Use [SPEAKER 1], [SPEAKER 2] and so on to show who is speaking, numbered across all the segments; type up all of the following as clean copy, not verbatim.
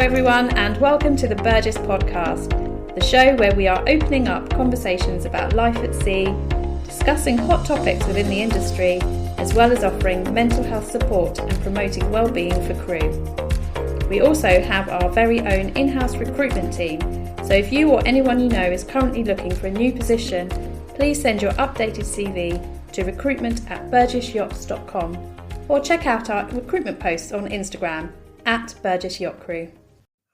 [SPEAKER 1] everyone, and welcome to the Burgess podcast, the show where we are opening up conversations about life at sea, discussing hot topics within the industry, as well as offering mental health support and promoting well-being for crew. We also have our very own in-house recruitment team, so if you or anyone you know is currently looking for a new position, please send your updated CV to recruitment@burgessyachts.com or check out our recruitment posts on Instagram @Burgess Yacht Crew.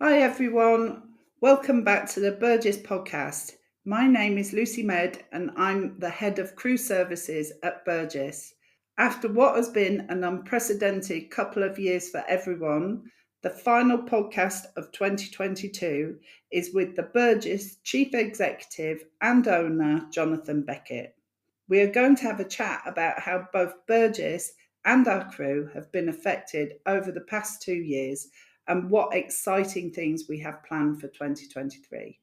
[SPEAKER 2] Hi everyone, welcome back to the Burgess podcast. My name is Lucy Med and I'm the Head of Crew Services at Burgess. After what has been an unprecedented couple of years for everyone, the final podcast of 2022 is with the Burgess Chief Executive and owner, Jonathan Beckett. We are going to have a chat about how both Burgess and our crew have been affected over the past 2 years and what exciting things we have planned for 2023.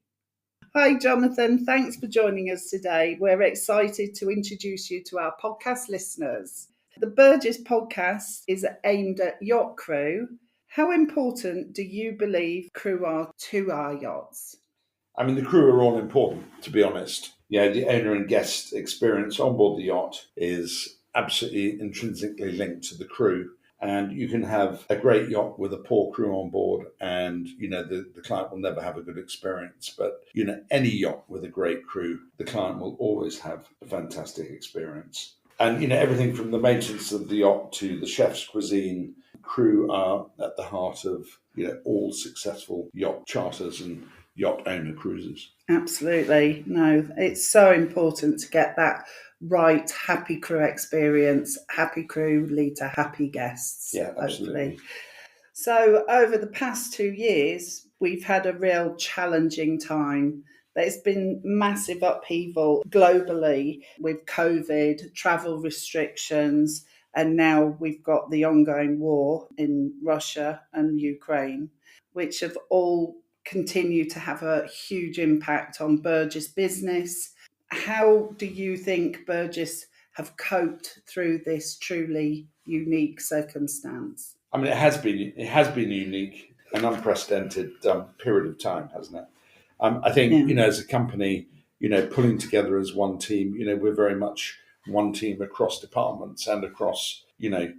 [SPEAKER 2] Hi Jonathan, thanks for joining us today. We're excited to introduce you to our podcast listeners. The Burgess podcast is aimed at yacht crew. How important do you believe crew are to our yachts?
[SPEAKER 3] I mean, the crew are all important, to be honest. Yeah, the owner and guest experience on board the yacht is absolutely intrinsically linked to the crew. And you can have a great yacht with a poor crew on board and, the client will never have a good experience. But, any yacht with a great crew, the client will always have a fantastic experience. And, everything from the maintenance of the yacht to the chef's cuisine, crew are at the heart of, all successful yacht charters and yacht owner cruises.
[SPEAKER 2] Absolutely. No, it's so important to get that right, happy crew experience. Happy crew lead to happy guests.
[SPEAKER 3] Yeah, absolutely.
[SPEAKER 2] Hopefully. So over the past 2 years, we've had a real challenging time. There's been massive upheaval globally with COVID, travel restrictions, and now we've got the ongoing war in Russia and Ukraine, which have all continue to have a huge impact on Burgess business. How do you think Burgess have coped through this truly unique circumstance?
[SPEAKER 3] I mean, it has been a unique and unprecedented period of time, hasn't it? I think, as a company, pulling together as one team, we're very much one team across departments and across,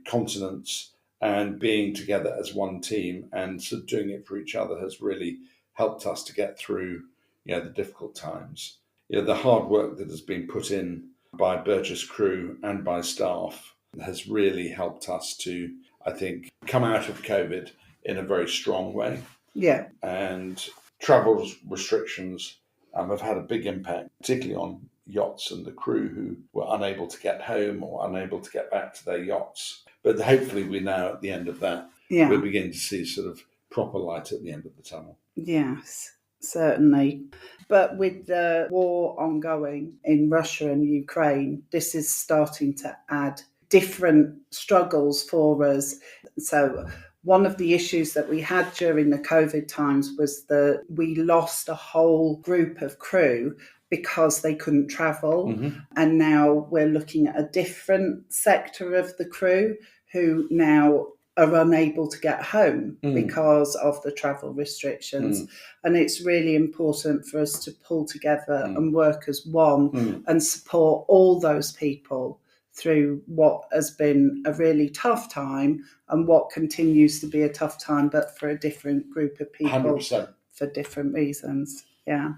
[SPEAKER 3] continents, and being together as one team and sort of doing it for each other has really helped us to get through, the difficult times. The hard work that has been put in by Burgess crew and by staff has really helped us to, I think, come out of COVID in a very strong way.
[SPEAKER 2] Yeah.
[SPEAKER 3] And travel restrictions have had a big impact, particularly on yachts and the crew who were unable to get home or unable to get back to their yachts. But hopefully we're now at the end of that.
[SPEAKER 2] Yeah.
[SPEAKER 3] We're beginning to see sort of proper light at the end of the tunnel.
[SPEAKER 2] Yes, certainly. But with the war ongoing in Russia and Ukraine, this is starting to add different struggles for us. So one of the issues that we had during the COVID times was that we lost a whole group of crew because they couldn't travel. Mm-hmm. And now we're looking at a different sector of the crew who now are unable to get home because of the travel restrictions. And it's really important for us to pull together and work as one and support all those people through what has been a really tough time and what continues to be a tough time, but for a different group of people
[SPEAKER 3] 100%.
[SPEAKER 2] For different reasons. Yeah.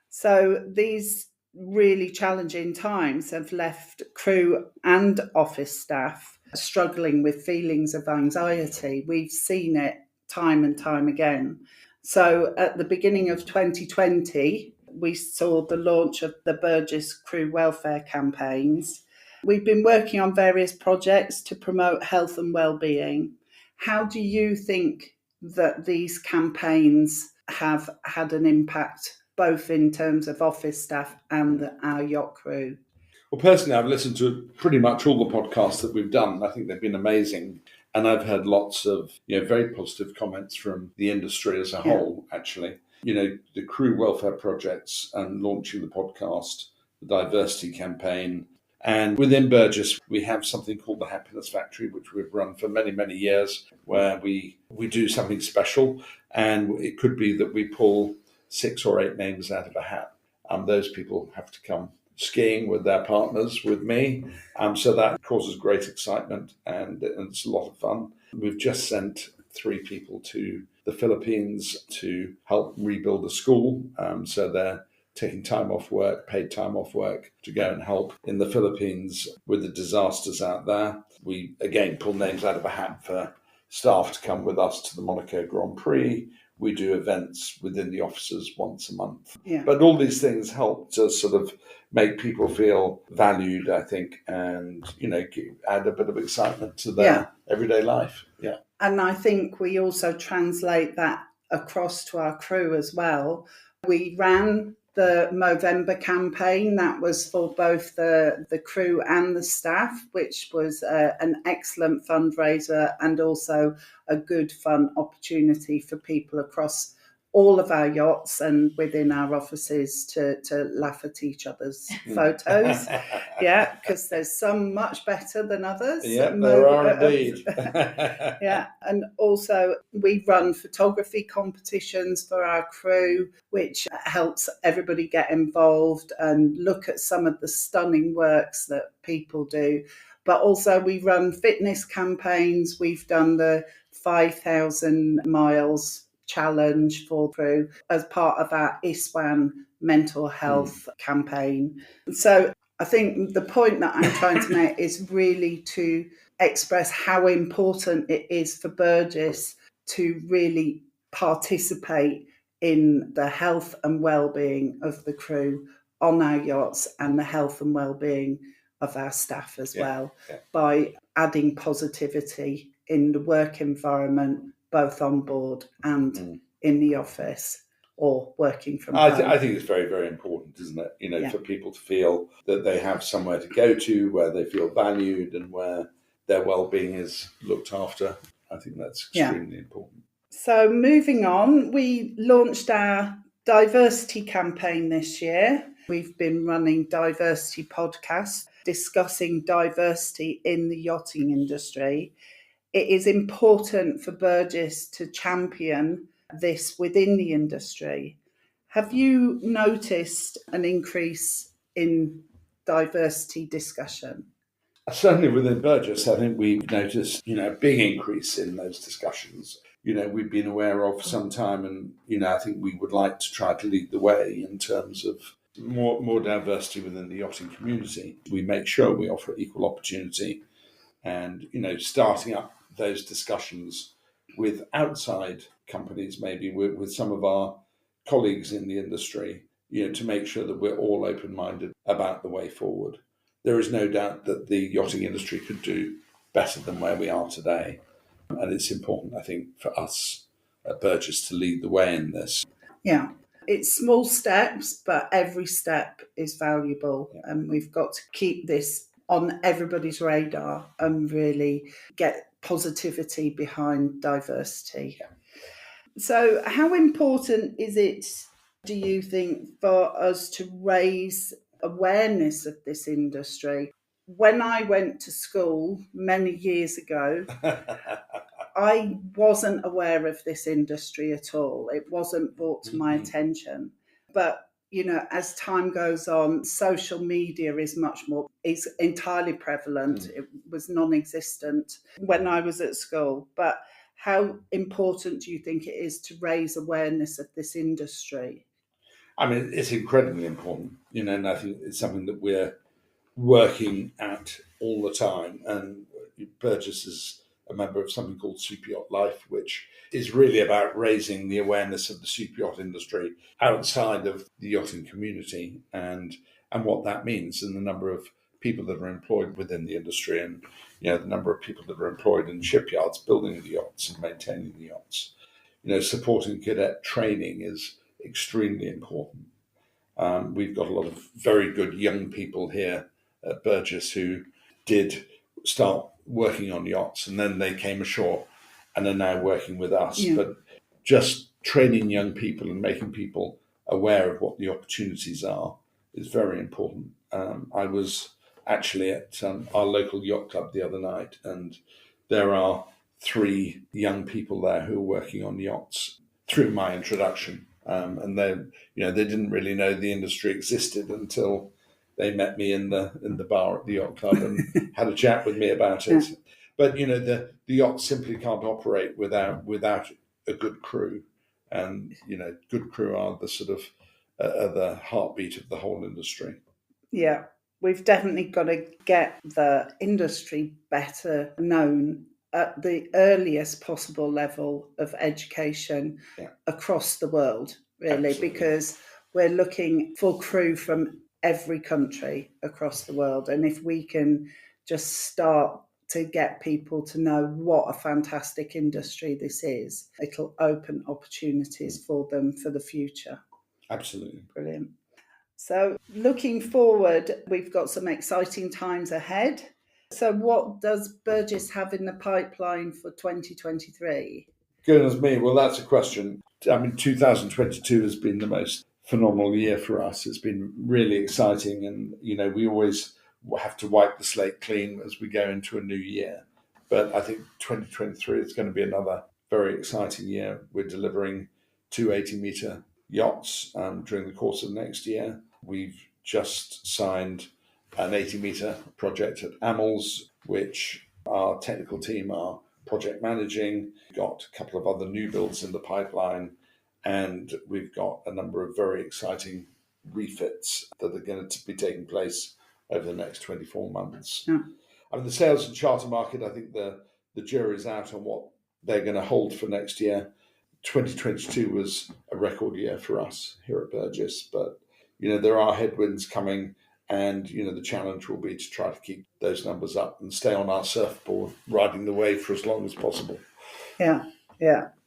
[SPEAKER 2] So these really challenging times have left crew and office staff struggling with feelings of anxiety. We've seen it time and time again. So at the beginning of 2020, we saw the launch of the Burgess Crew Welfare campaigns. We've been working on various projects to promote health and well-being. How do you think that these campaigns have had an impact, both in terms of office staff and our yacht crew?
[SPEAKER 3] Well, personally, I've listened to pretty much all the podcasts that we've done. I think they've been amazing. And I've heard lots of, very positive comments from the industry as a whole, actually. The crew welfare projects and launching the podcast, the diversity campaign, And within Burgess, we have something called the Happiness Factory, which we've run for many, many years, where we do something special. And it could be that we pull 6 or 8 names out of a hat. Those people have to come skiing with their partners, with me. So that causes great excitement, and it's a lot of fun. We've just sent 3 people to the Philippines to help rebuild a school. So they're taking time off work, paid time off work, to go and help in the Philippines with the disasters out there. We, again, pull names out of a hat for staff to come with us to the Monaco Grand Prix. We do events within the offices once a month.
[SPEAKER 2] Yeah.
[SPEAKER 3] But all these things help to sort of make people feel valued, I think, and, add a bit of excitement to their everyday life. Yeah.
[SPEAKER 2] And I think we also translate that across to our crew as well. We ran the Movember campaign that was for both the crew and the staff, which was an excellent fundraiser and also a good fun opportunity for people across all of our yachts and within our offices to laugh at each other's photos. Yeah, because there's some much better than others.
[SPEAKER 3] Yeah, there are indeed.
[SPEAKER 2] Yeah, and also we run photography competitions for our crew, which helps everybody get involved and look at some of the stunning works that people do. But also we run fitness campaigns. We've done the 5,000 miles challenge for crew as part of our ISWAN mental health campaign. So I think the point that I'm trying to make is really to express how important it is for Burgess to really participate in the health and well-being of the crew on our yachts and the health and well-being of our staff as well, by adding positivity in the work environment, both on board and in the office or working from home.
[SPEAKER 3] I think it's very, very important, isn't it? For people to feel that they have somewhere to go to, where they feel valued and where their well-being is looked after. I think that's extremely important.
[SPEAKER 2] So moving on, we launched our diversity campaign this year. We've been running diversity podcasts discussing diversity in the yachting industry. It is important for Burgess to champion this within the industry. Have you noticed an increase in diversity discussion?
[SPEAKER 3] Certainly within Burgess, I think we've noticed, a big increase in those discussions. We've been aware of for some time, and, I think we would like to try to lead the way in terms of more diversity within the yachting community. We make sure we offer equal opportunity and, starting up those discussions with outside companies, maybe with some of our colleagues in the industry, to make sure that we're all open-minded about the way forward. There is no doubt that the yachting industry could do better than where we are today. And it's important, I think, for us at Burgess to lead the way in this.
[SPEAKER 2] Yeah, it's small steps, but every step is valuable. And we've got to keep this on everybody's radar and really get positivity behind diversity. So how important is it, do you think, for us to raise awareness of this industry? When I went to school many years ago, I wasn't aware of this industry at all. It wasn't brought to my attention. But as time goes on, social media is entirely prevalent. It was non-existent when I was at school. But how important do you think it is to raise awareness of this industry?
[SPEAKER 3] I mean, it's incredibly important, and I think it's something that we're working at all the time. And Burgess is a member of something called Super Yacht Life, which is really about raising the awareness of the super yacht industry outside of the yachting community and what that means, and the number of people that are employed within the industry, and the number of people that are employed in shipyards building the yachts and maintaining the yachts. Supporting cadet training is extremely important. We've got a lot of very good young people here at Burgess who did start working on yachts, and then they came ashore and are now working with us. Yeah. But just training young people and making people aware of what the opportunities are is very important. I was actually at our local yacht club the other night, and there are 3 young people there who are working on yachts through my introduction, and they didn't really know the industry existed until they met me in the bar at the yacht club and had a chat with me about it. Yeah. But the yacht simply can't operate without a good crew, and good crew are the sort of the heartbeat of the whole industry.
[SPEAKER 2] Yeah, we've definitely got to get the industry better known at the earliest possible level of education across the world, really. Absolutely. Because we're looking for crew from every country across the world. And if we can just start to get people to know what a fantastic industry this is, it'll open opportunities for them for the future.
[SPEAKER 3] Absolutely.
[SPEAKER 2] Brilliant. So looking forward, we've got some exciting times ahead. So what does Burgess have in the pipeline for 2023?
[SPEAKER 3] Goodness me, well, that's a question. I mean, 2022 has been the most phenomenal year for us. It's been really exciting, and we always have to wipe the slate clean as we go into a new year. But I think 2023 is going to be another very exciting year. We're delivering 2 80-metre yachts during the course of next year. We've just signed an 80-metre project at Amels, which our technical team are project managing. We've got a couple of other new builds in the pipeline, and we've got a number of very exciting refits that are going to be taking place over the next 24 months. Yeah. I mean, the sales and charter market, I think the jury's out on what they're going to hold for next year. 2022 was a record year for us here at Burgess, but there are headwinds coming, and the challenge will be to try to keep those numbers up and stay on our surfboard, riding the wave for as long as possible.
[SPEAKER 2] Yeah,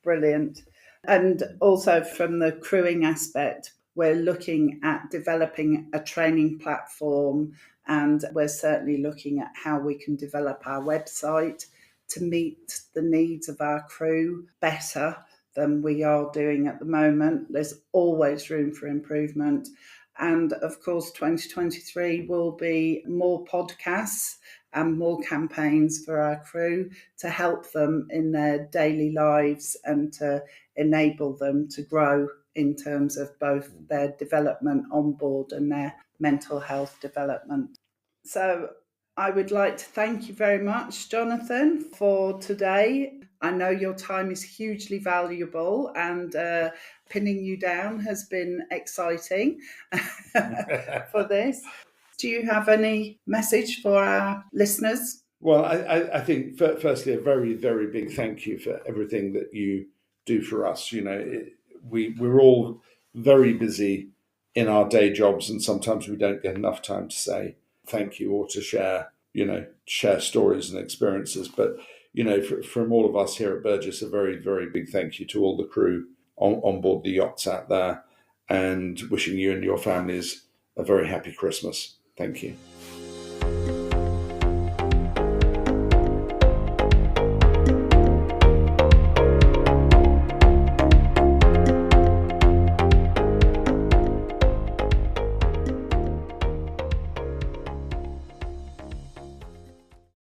[SPEAKER 2] brilliant. And also from the crewing aspect, we're looking at developing a training platform, and we're certainly looking at how we can develop our website to meet the needs of our crew better than we are doing at the moment. There's always room for improvement. And of course, 2023 will be more podcasts and more campaigns for our crew to help them in their daily lives and to enable them to grow in terms of both their development on board and their mental health development. So I would like to thank you very much, Jonathan, for today. I know your time is hugely valuable, and pinning you down has been exciting for this. Do you have any message for our listeners?
[SPEAKER 3] Well, I think, firstly, a very, very big thank you for everything that you do for us. We're all very busy in our day jobs, and sometimes we don't get enough time to say thank you or to share stories and experiences. But from all of us here at Burgess, a very, very big thank you to all the crew on board the yachts out there, and wishing you and your families a very happy Christmas. Thank you.